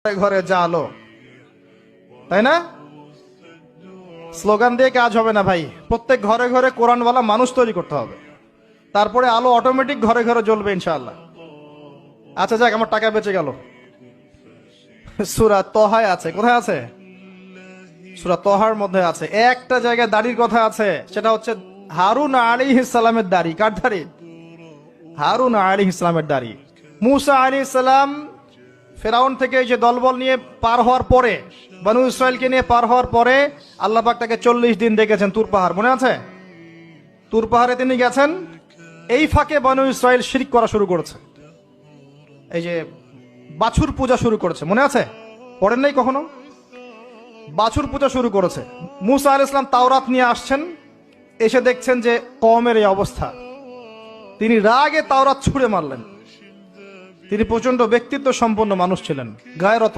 ঘরে জালো, তাই না? স্লোগান দিয়ে কাজ হবে না ভাই, প্রত্যেক ঘরে ঘরে কোরআনওয়ালা মানুষ তৈরি করতে হবে, তারপরে আলো অটোমেটিক ঘরে ঘরে জ্বলবে ইনশাআল্লাহ। আচ্ছা যাক, আমার টাকা বেঁচে গেল। সূরা তহায় আছে, কোথায় আছে? সূরা তহার মধ্যে আছে, একটা জায়গায় দাড়ির কথা আছে, সেটা হচ্ছে হারুন আলাইহিস সালামের দাড়ি। কার দাড়ি? হারুন আলাইহিস সালামের দাড়ি। মুসা আলাইহিস সালাম ফেরাউন থেকে এই যে দলবল নিয়ে পার হওয়ার পরে, বনু ইসরায়েলকে নিয়ে পার হওয়ার পরে আল্লাহ পাক তাকে 40 দিন ডেকেছেন তুর পাহাড়, মনে আছে? তুর পাহাড়ে তিনি গেছেন, এই ফাঁকে বনু ইসরায়েল শিরক করা শুরু করেছে, এই যে বাছুর পূজা শুরু করেছে, মনে আছে? পড়েন নাই কখনো? বাছুর পূজা শুরু করেছে। মুসা আলাইহিস সালাম তাওরাত নিয়ে আসছেন, এসে দেখছেন যে কওমের এই অবস্থা, তিনি রাগে তাওরাত ছুঁড়ে মারলেন। তিনি প্রচন্ড ব্যক্তিত্ব সম্পন্ন মানুষ ছিলেন, গায়রত